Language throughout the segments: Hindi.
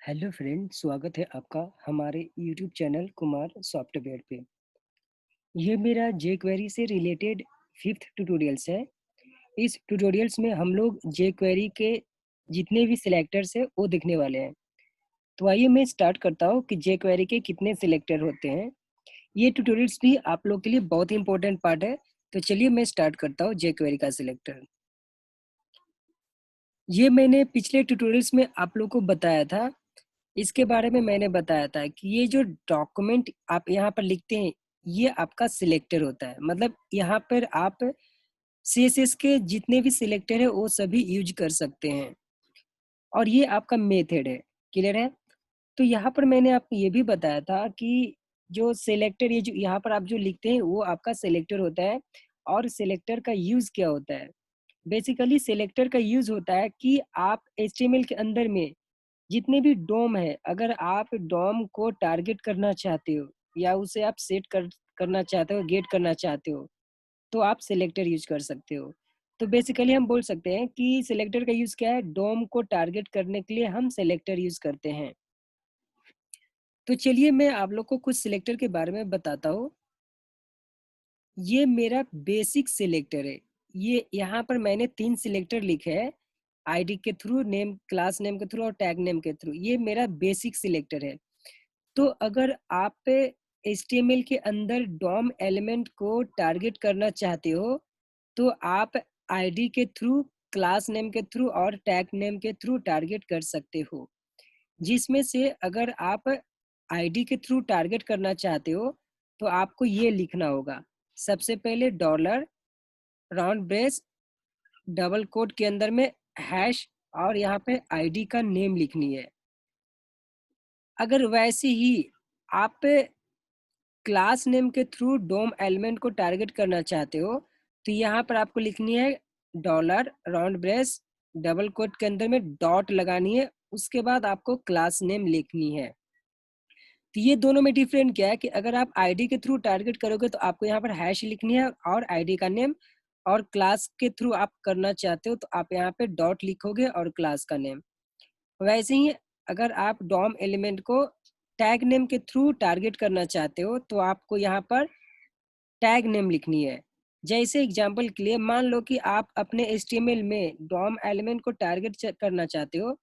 हेलो फ्रेंड, स्वागत है आपका हमारे यूट्यूब चैनल कुमार सॉफ्टवेयर पे। ये मेरा jQuery से रिलेटेड 5th ट्यूटोरियल्स है। इस ट्यूटोरियल्स में हम लोग jQuery के जितने भी सिलेक्टर्स हैं वो देखने वाले हैं। तो आइए मैं स्टार्ट करता हूँ कि jQuery के कितने सिलेक्टर होते हैं। ये ट्यूटोरियल्स भी आप लोग के लिए बहुत इंपॉर्टेंट पार्ट है। तो चलिए मैं स्टार्ट करता हूँ jQuery का सिलेक्टर। ये मैंने पिछले ट्यूटोरियल्स में आप लोग को बताया था। इसके बारे में मैंने बताया था कि ये जो डॉक्यूमेंट आप यहाँ पर लिखते हैं, ये आपका सिलेक्टर होता है। मतलब यहाँ पर आप सीएसएस के जितने भी सिलेक्टर है वो सभी यूज कर सकते हैं और ये आपका मेथड है। क्लियर है? तो यहाँ पर मैंने आपको ये भी बताया था कि जो सिलेक्टर ये जो यहाँ पर आप जो लिखते हैं वो आपका सिलेक्टर होता है और सिलेक्टर का यूज क्या होता है। बेसिकली सिलेक्टर का यूज होता है कि आप एचटीएमएल के अंदर में जितने भी डोम है, अगर आप डोम को टारगेट करना चाहते हो या उसे आप करना चाहते हो, गेट करना चाहते हो, तो आप सिलेक्टर यूज कर सकते हो। तो बेसिकली हम बोल सकते हैं कि सिलेक्टर का यूज क्या है, डोम को टारगेट करने के लिए हम सिलेक्टर यूज करते हैं। तो चलिए मैं आप लोग को कुछ सिलेक्टर के बारे में बताता हूँ। ये मेरा बेसिक सिलेक्टर है। ये यहाँ पर मैंने 3 सिलेक्टर लिखे हैं, आईडी के थ्रू, नेम, क्लास नेम के थ्रू और टैग नेम के थ्रू। ये मेरा बेसिक सिलेक्टर है। तो अगर आप एचटीएमएल के अंदर डॉम एलिमेंट को टारगेट करना चाहते हो, तो आप आईडी के थ्रू, क्लास नेम के थ्रू और टैग नेम के थ्रू टारगेट कर सकते हो। जिसमें से अगर आप आईडी के थ्रू टारगेट करना चाहते हो, तो आपको ये लिखना होगा। सबसे पहले dollar, round brace, double quote के अंदर में हैश और यहाँ पे आईडी का नेम लिखनी है। अगर वैसे ही आप क्लास नेम के थ्रू डोम एलिमेंट को टारगेट करना चाहते हो, तो यहाँ पर आपको लिखनी है dollar, round brace, double quote के अंदर में डॉट लगानी है। उसके बाद आपको क्लास नेम लिखनी है। तो ये दोनों में डिफरेंट क्या है कि अगर आप आईडी के थ्रू टारगेट करोगे तो आपको यहाँ पर हैश लिखनी है और आईडी का नेम, और क्लास के थ्रू आप करना चाहते हो तो आप यहाँ पे डॉट लिखोगे और क्लास का नेम। वैसे ही अगर आप डॉम एलिमेंट को टैग नेम के थ्रू टारगेट करना चाहते हो तो आपको यहाँ पर टैग नेम लिखनी है। जैसे एग्जांपल के लिए मान लो कि आप अपने एचटीएमएल में डॉम एलिमेंट को टारगेट करना चाहते हो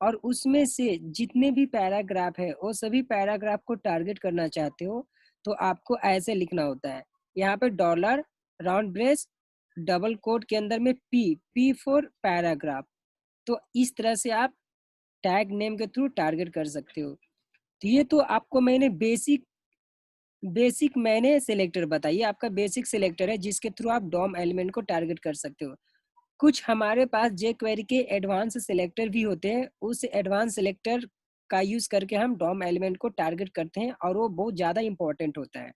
और उसमें से जितने भी पैराग्राफ है वो सभी पैराग्राफ को टारगेट करना चाहते हो, तो आपको ऐसे लिखना होता है। यहाँ पे dollar, round brace, double quote के अंदर में पी, पी फॉर पैराग्राफ। तो इस तरह से आप टैग नेम के थ्रू टारगेट कर सकते हो। तो ये तो आपको मैंने बेसिक मैंने सिलेक्टर बताइए, आपका बेसिक सिलेक्टर है जिसके थ्रू आप डॉम एलिमेंट को टारगेट कर सकते हो। कुछ हमारे पास jQuery के एडवांस सिलेक्टर भी होते हैं। उस एडवांस सिलेक्टर का यूज करके हम डॉम एलिमेंट को टारगेट करते हैं और वो बहुत ज्यादा इंपॉर्टेंट होता है।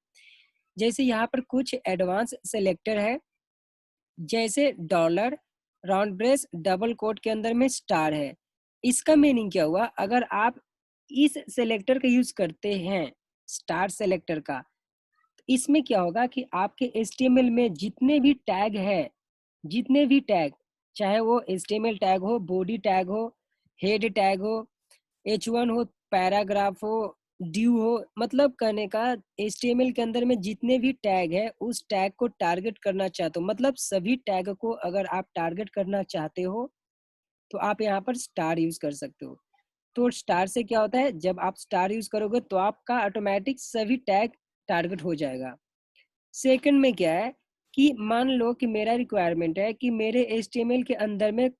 जैसे यहाँ पर कुछ एडवांस सिलेक्टर है, जैसे dollar, round brace, double quote के अंदर में स्टार है। इसका मीनिंग क्या हुआ, अगर आप इस सिलेक्टर का यूज करते हैं, स्टार सिलेक्टर का, इसमें क्या होगा कि आपके HTML में जितने भी टैग है, जितने भी टैग, चाहे वो HTML टैग हो, बॉडी टैग हो, हेड टैग हो, H1 हो, पैराग्राफ हो, ड्यू हो, मतलब कहने का HTML के अंदर में जितने भी टैग है उस टैग को टारगेट करना चाहते हो, मतलब सभी टैग को अगर आप टारगेट करना चाहते हो तो आप यहाँ पर स्टार यूज कर सकते हो। तो स्टार से क्या होता है, जब आप स्टार यूज करोगे तो आपका ऑटोमेटिक सभी टैग टारगेट हो जाएगा। सेकंड में क्या है कि मान लो कि मेरा रिक्वायरमेंट है कि मेरे HTML के अंदर में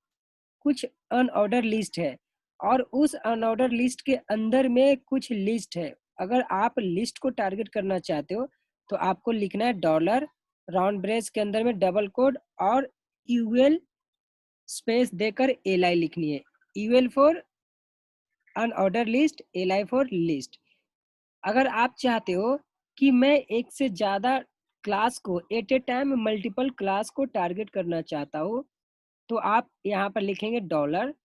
कुछ अनऑर्डर लिस्ट है और उस अनऑर्डर लिस्ट के अंदर में कुछ लिस्ट है। अगर आप लिस्ट को टारगेट करना चाहते हो तो आपको लिखना है डॉलर, राउंड ब्रेस के अंदर में डबल कोड और यूएल स्पेस देकर एल लिखनी है। UL for unorder list, L for list. अगर आप चाहते हो कि मैं एक से ज्यादा क्लास को at a time multiple class को टारगेट करना चाहता हूँ, तो आप यहाँ पर लिखेंगे डॉलर,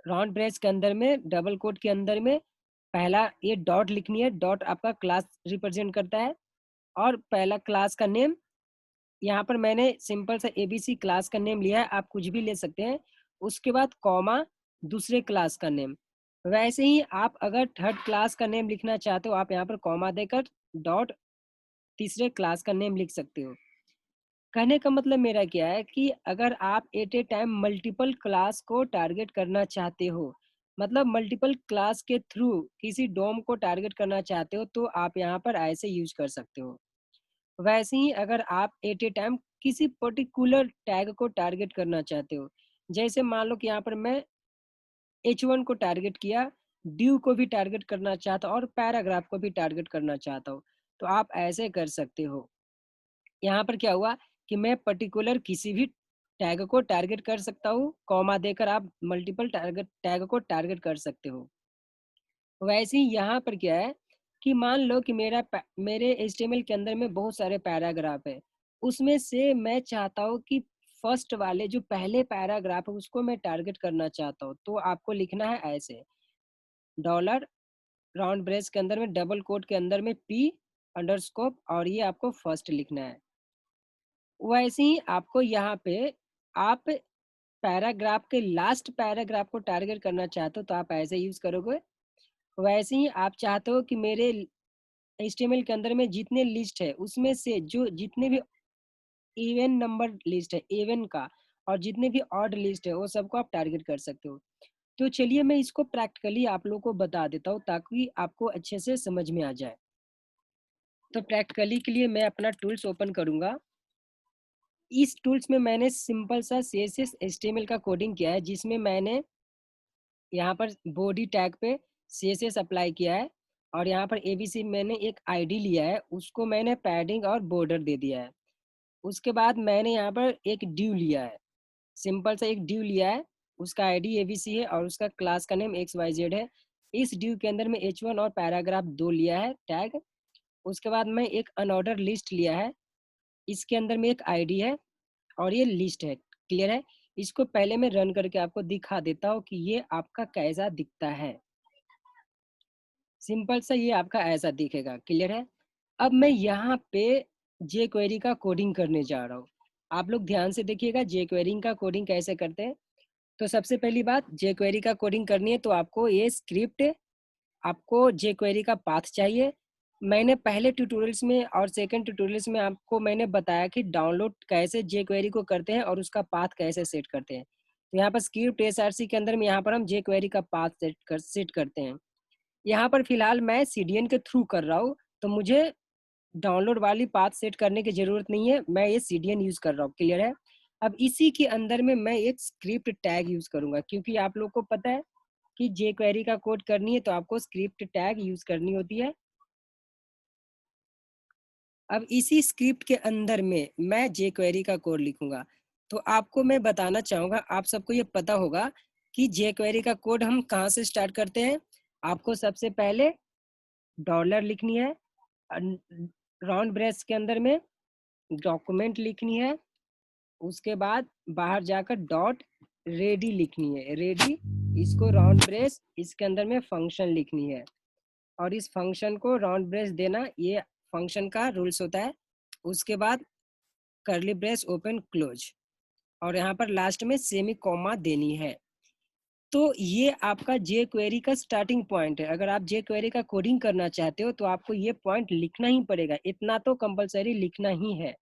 राउंड ब्रेस के अंदर में, डबल कोट के अंदर में पहला ये डॉट लिखनी है। डॉट आपका क्लास रिप्रेजेंट करता है और पहला क्लास का नेम, यहाँ पर मैंने सिंपल सा एबीसी क्लास का नेम लिया है, आप कुछ भी ले सकते हैं। उसके बाद कॉमा, दूसरे क्लास का नेम, वैसे ही आप अगर थर्ड क्लास का नेम लिखना चाहते हो, आप यहाँ पर कॉमा देकर डॉट तीसरे क्लास का नेम लिख सकते हो। कहने का मतलब मेरा क्या है कि अगर आप at a time multiple class को टारगेट करना चाहते हो, मतलब मल्टीपल क्लास के थ्रू किसी डोम को टारगेट करना चाहते हो, तो आप यहाँ पर ऐसे यूज कर सकते हो। वैसे ही अगर आप एट ए टाइम किसी पर्टिकुलर टैग को टारगेट करना चाहते हो, जैसे मान लो कि यहाँ पर मैं H1 को टारगेट किया, ड्यू को भी टारगेट करना चाहता हूँ और पैराग्राफ को भी टारगेट करना चाहता हूँ, तो आप ऐसे कर सकते हो। यहाँ पर क्या हुआ कि मैं पर्टिकुलर किसी भी टैग को टारगेट कर सकता हूँ, कॉमा देकर आप मल्टीपल टारगेट टैग को टारगेट कर सकते हो। वैसे ही यहाँ पर क्या है कि मान लो कि मेरे HTML के अंदर में बहुत सारे पैराग्राफ है, उसमें से मैं चाहता हूँ कि फर्स्ट वाले जो पहले पैराग्राफ है उसको मैं टारगेट करना चाहता हूँ, तो आपको लिखना है ऐसे डॉलर राउंड ब्रेस के अंदर में डबल कोट के अंदर में पी अंडरस्कोप और ये आपको फर्स्ट लिखना है। वैसे ही आपको यहाँ पे आप पैराग्राफ के लास्ट पैराग्राफ को टारगेट करना चाहते हो, तो आप ऐसे यूज करोगे। वैसे ही आप चाहते हो कि मेरे HTML के अंदर में जितने लिस्ट है उसमें से जो जितने भी इवन नंबर लिस्ट है इवन का और जितने भी ऑड लिस्ट है वो सबको आप टारगेट कर सकते हो। तो चलिए मैं इसको प्रैक्टिकली आप लोगों को बता देता हूँ ताकि आपको अच्छे से समझ में आ जाए। तो प्रैक्टिकली के लिए मैं अपना टूल्स ओपन करूंगा। इस टूल्स में मैंने सिंपल सा CSS HTML का कोडिंग किया है, जिसमें मैंने यहाँ पर बॉडी टैग पे CSS अप्लाई किया है और यहाँ पर ABC मैंने एक ID लिया है, उसको मैंने पैडिंग और बॉर्डर दे दिया है। उसके बाद मैंने यहाँ पर एक ड्यू लिया है, सिंपल सा एक ड्यू लिया है, उसका ID ABC है और उसका क्लास का नेम XYZ है। इस ड्यू के अंदर में H1 और पैराग्राफ 2 लिया है टैग। उसके बाद मैं एक अनऑर्डर लिस्ट लिया है, इसके अंदर में एक ID है और ये लिस्ट है। क्लियर है? इसको पहले मैं रन करके आपको दिखा देता हूँ कि ये आपका कैसा दिखता है। सिंपल सा ये आपका ऐसा दिखेगा। क्लियर है? अब मैं यहाँ पे jQuery का कोडिंग करने जा रहा हूँ। आप लोग ध्यान से देखिएगा jQuery का कोडिंग कैसे करते हैं। तो सबसे पहली बात, jQuery का कोडिंग करनी है तो आपको ये स्क्रिप्ट, आपको jQuery का पाथ चाहिए। मैंने पहले ट्यूटोरियल्स में और सेकंड ट्यूटोरियल्स में आपको मैंने बताया कि डाउनलोड कैसे jQuery को करते हैं और उसका पाथ कैसे सेट करते हैं। तो यहाँ पर स्क्रिप्ट SRC के अंदर में यहाँ पर हम jQuery का पाथ सेट करते हैं। यहाँ पर फिलहाल मैं CDN के थ्रू कर रहा हूँ, तो मुझे डाउनलोड वाली पाथ सेट करने की जरूरत नहीं है, मैं ये CDN यूज कर रहा हूँ। क्लियर है? अब इसी के अंदर में मैं एक स्क्रिप्ट टैग यूज करूंगा, क्योंकि आप लोग को पता है कि jQuery का कोड करनी है तो आपको स्क्रिप्ट टैग यूज करनी होती है। अब इसी स्क्रिप्ट के अंदर में मैं jQuery का कोड लिखूंगा। तो आपको मैं बताना चाहूंगा, आप सबको ये पता होगा कि jQuery का कोड हम कहाँ से स्टार्ट करते हैं। आपको सबसे पहले डॉलर लिखनी है, राउंड ब्रेस के अंदर में डॉक्यूमेंट लिखनी है, उसके बाद बाहर जाकर डॉट रेडी लिखनी है, रेडी, इसको राउंड ब्रेस, इसके अंदर में फंक्शन लिखनी है और इस फंक्शन को राउंड ब्रेस देना, ये फंक्शन का रूल्स होता है। उसके बाद कर्ली ब्रेस ओपन क्लोज और यहाँ पर लास्ट में सेमी कॉमा देनी है। तो ये आपका jQuery का स्टार्टिंग पॉइंट है। अगर आप jQuery का कोडिंग करना चाहते हो तो आपको ये पॉइंट लिखना ही पड़ेगा, इतना तो कंपलसरी लिखना ही है।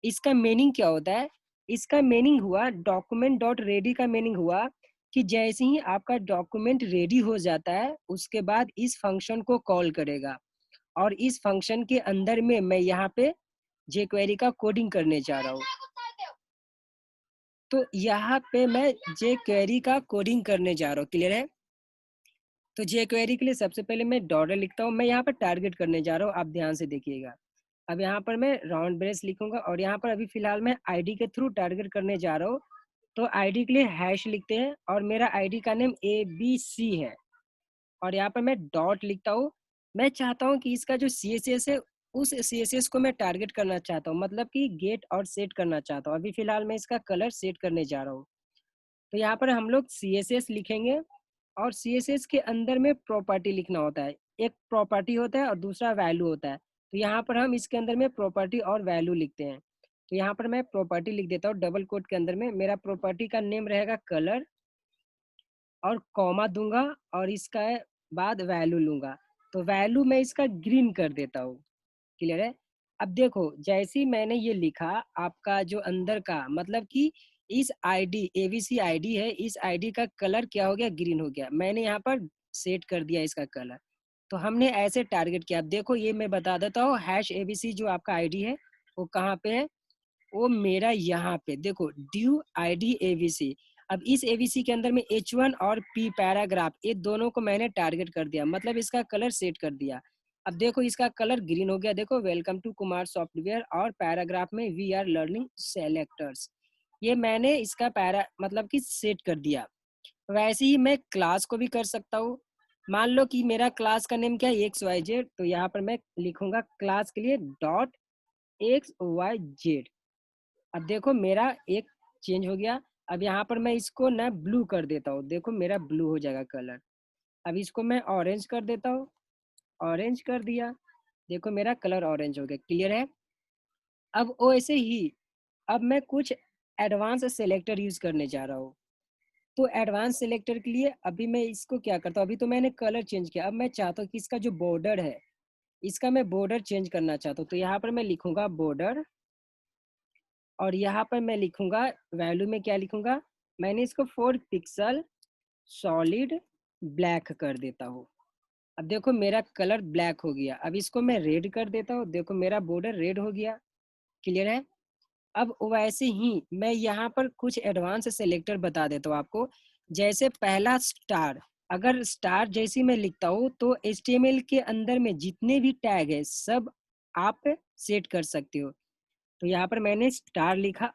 इसका मीनिंग क्या होता है? इसका मीनिंग हुआ, डॉक्यूमेंट डॉट रेडी का मीनिंग हुआ कि जैसे ही आपका डॉक्यूमेंट रेडी हो जाता है उसके बाद इस फंक्शन को कॉल करेगा और इस फंक्शन के अंदर में मैं यहाँ पे jQuery का कोडिंग करने जा रहा हूँ। तो यहाँ पे मैं jQuery का कोडिंग करने जा रहा हूँ। क्लियर है? तो jQuery के लिए सबसे पहले मैं डॉलर लिखता हूँ, मैं यहाँ पर टारगेट करने जा रहा हूँ, आप ध्यान से देखिएगा। अब यहाँ पर मैं राउंड ब्रेस लिखूंगा और यहाँ पर अभी फिलहाल मैं ID के थ्रू टारगेट करने जा रहा हूँ। तो ID के लिए हैश लिखते हैं और मेरा ID का नेम ABC है और यहाँ पर मैं डॉट लिखता हूँ। मैं चाहता हूँ कि इसका जो CSS है उस CSS को मैं टारगेट करना चाहता हूँ, मतलब कि गेट और सेट करना चाहता हूँ। अभी फिलहाल मैं इसका कलर सेट करने जा रहा हूँ। तो यहाँ पर हम लोग CSS लिखेंगे और CSS के अंदर में प्रॉपर्टी लिखना होता है। एक प्रॉपर्टी होता है और दूसरा वैल्यू होता है। तो यहाँ पर हम इसके अंदर में प्रॉपर्टी और वैल्यू लिखते हैं। तो यहाँ पर मैं प्रॉपर्टी लिख देता हूँ डबल कोट के अंदर में। मेरा प्रॉपर्टी का नेम रहेगा कलर और कॉमा दूंगा और इसका बाद वैल्यू लूंगा। तो वैल्यू मैं इसका ग्रीन कर देता हूँ। क्लियर है? अब देखो जैसे ही मैंने ये लिखा, आपका जो अंदर का मतलब कि इस आईडी एबीसी आईडी है, इस आईडी का कलर क्या हो गया, ग्रीन हो गया। मैंने यहाँ पर सेट कर दिया इसका कलर। तो हमने ऐसे टारगेट किया। अब देखो ये मैं बता देता हूँ, हैश एबीसी जो आपका आईडी है वो कहाँ पे है, वो मेरा यहाँ पे देखो ड्यू आईडी एबीसी। अब इस एबीसी के अंदर में H1 और P पैराग्राफ, ये दोनों को मैंने टारगेट कर दिया, मतलब इसका कलर सेट कर दिया। अब देखो इसका कलर ग्रीन हो गया। देखो वेलकम टू कुमार सॉफ्टवेयर, और पैराग्राफ में वी आर लर्निंग सेलेक्टर्स, ये मैंने इसका पैरा मतलब कि सेट कर दिया। वैसे ही मैं क्लास को भी कर सकता हूँ। मान लो कि मेरा क्लास का नेम क्या है, XYZ, तो यहाँ पर मैं लिखूंगा क्लास के लिए डॉट XYZ। अब देखो मेरा एक चेंज हो गया। अब यहाँ पर मैं इसको ना ब्लू कर देता हूँ, देखो मेरा ब्लू हो जाएगा कलर। अब इसको मैं ऑरेंज कर देता हूँ, ऑरेंज कर दिया, देखो मेरा कलर ऑरेंज हो गया। क्लियर है? अब वैसे ही अब मैं कुछ एडवांस सेलेक्टर यूज करने जा रहा हूँ। तो एडवांस सेलेक्टर के लिए अभी मैं इसको क्या करता हूँ, अभी तो मैंने कलर चेंज किया। अब मैं चाहता हूँ कि इसका जो बॉर्डर है, इसका मैं बॉर्डर चेंज करना चाहता हूँ। तो यहाँ पर मैं लिखूंगा बॉर्डर, और यहाँ पर मैं लिखूंगा वैल्यू में क्या लिखूंगा, मैंने इसको 4 पिक्सल सॉलिड ब्लैक कर देता हूँ। अब देखो मेरा कलर ब्लैक हो गया। अब इसको मैं रेड कर देता हूँ, देखो मेरा बॉर्डर रेड हो गया। क्लियर है? अब वैसे ही मैं यहाँ पर कुछ एडवांस सेलेक्टर बता देता हूँ आपको। जैसे पहला स्टार, अगर स्टार जैसे मैं लिखता हूँ तो HTML के अंदर में जितने भी टैग है सब आप सेट कर सकते हो। तो यहाँ पर मैंने स्टार लिखा,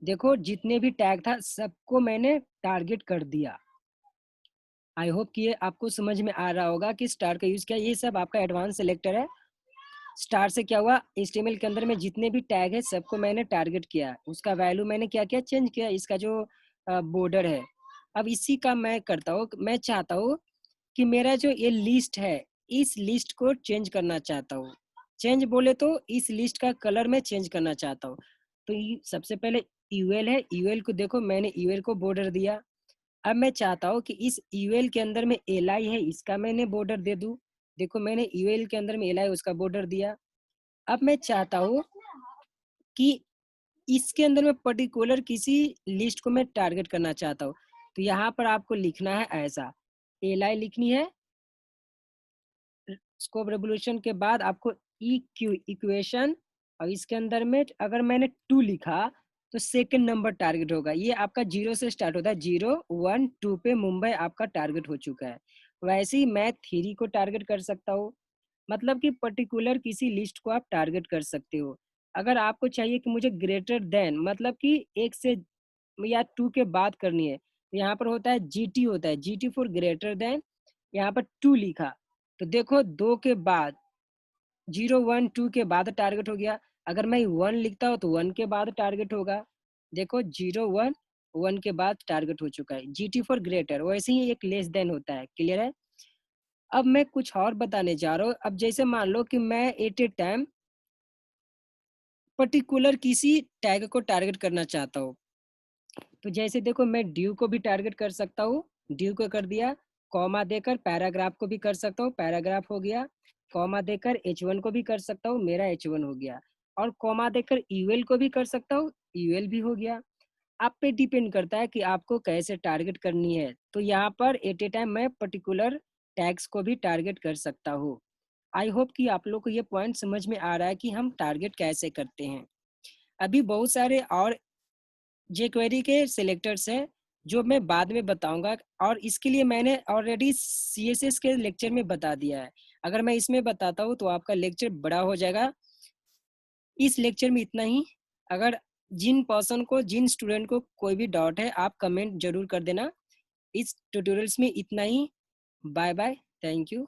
देखो जितने भी टैग था सबको मैंने टारगेट कर दिया। आई होप कि ये आपको समझ में आ रहा होगा कि स्टार का यूज किया। ये सब आपका एडवांस सेलेक्टर है। स्टार से क्या हुआ, HTML के अंदर में जितने भी टैग है सबको मैंने टारगेट किया, उसका वैल्यू मैंने क्या किया, चेंज किया, इसका जो बॉर्डर है। अब इसी का मैं करता हूँ, मैं चाहता हूँ कि मेरा जो ये लिस्ट है, इस लिस्ट को चेंज करना चाहता हूँ। चेंज बोले तो इस लिस्ट का कलर में चेंज करना चाहता हूँ। तो सबसे पहले यूएल है, यूएल को देखो मैंने यूएल को बॉर्डर दिया। अब मैं चाहता हूँ कि इस यूएल के अंदर में एलआई है, इसका मैंने बॉर्डर दे दूं। देखो मैंने यूएल के अंदर में एलआई उसका बॉर्डर दिया। अब मैं चाहता हूँ कि इसके अंदर में पर्टिकुलर किसी लिस्ट को मैं टारगेट करना चाहता हूँ। तो यहाँ पर आपको लिखना है ऐसा, एलआई लिखनी है, स्कोप रेवोल्यूशन के बाद आपको इक्यू इक्वेशन, और इसके अंदर में अगर मैंने 2 लिखा तो सेकंड नंबर टारगेट होगा। ये आपका 0 से स्टार्ट होता है, 0 1 2 पे मुंबई आपका टारगेट हो चुका है। वैसे ही मैं 3 को टारगेट कर सकता हूँ, मतलब कि पर्टिकुलर किसी लिस्ट को आप टारगेट कर सकते हो। अगर आपको चाहिए कि मुझे ग्रेटर देन मतलब कि 1 से या 2 के बाद करनी है, तो यहाँ पर होता है GT, होता है GT फॉर ग्रेटर देन, यहाँ पर 2 लिखा तो देखो 2 के बाद 0 1 2 के बाद टारगेट हो गया। अगर मैं 1 लिखता हूँ तो 1 के बाद टारगेट होगा। देखो 0 1 1 के बाद टारगेट हो चुका है। GT फॉर ग्रेटर, वैसे ही एक लेस देन होता है। क्लियर है? अब मैं कुछ और बताने जा रहा हूँ। अब जैसे मान लो कि मैं एट ए टाइम पर्टिकुलर किसी टैग को टारगेट करना चाहता हूँ। तो जैसे देखो मैं ड्यू को भी टारगेट कर सकता हूँ, ड्यू को कर दिया। कॉमा देकर पैराग्राफ को भी कर सकता हूँ, पैराग्राफ हो गया। कॉमा देकर H1 को भी कर सकता हूँ, मेरा H1 हो गया। और कॉमा देकर यूएल को भी कर सकता हूँ, यूएल भी हो गया। आप पे डिपेंड करता है कि आपको कैसे टारगेट करनी है। तो यहाँ पर एट ए टाइम मैं पर्टिकुलर टैग्स को भी टारगेट कर सकता हूँ। आई होप कि आप लोग को ये पॉइंट समझ में आ रहा है कि हम टारगेट कैसे करते हैं। अभी बहुत सारे और jQuery के सिलेक्टर्स हैं जो मैं बाद में बताऊंगा, और इसके लिए मैंने ऑलरेडी CSS के लेक्चर में बता दिया है। अगर मैं इसमें बताता हूँ तो आपका लेक्चर बड़ा हो जाएगा। इस लेक्चर में इतना ही। अगर जिन पर्सन को, जिन स्टूडेंट को कोई भी डाउट है, आप कमेंट जरूर कर देना। इस ट्यूटोरियल्स में इतना ही। Bye bye, thank you.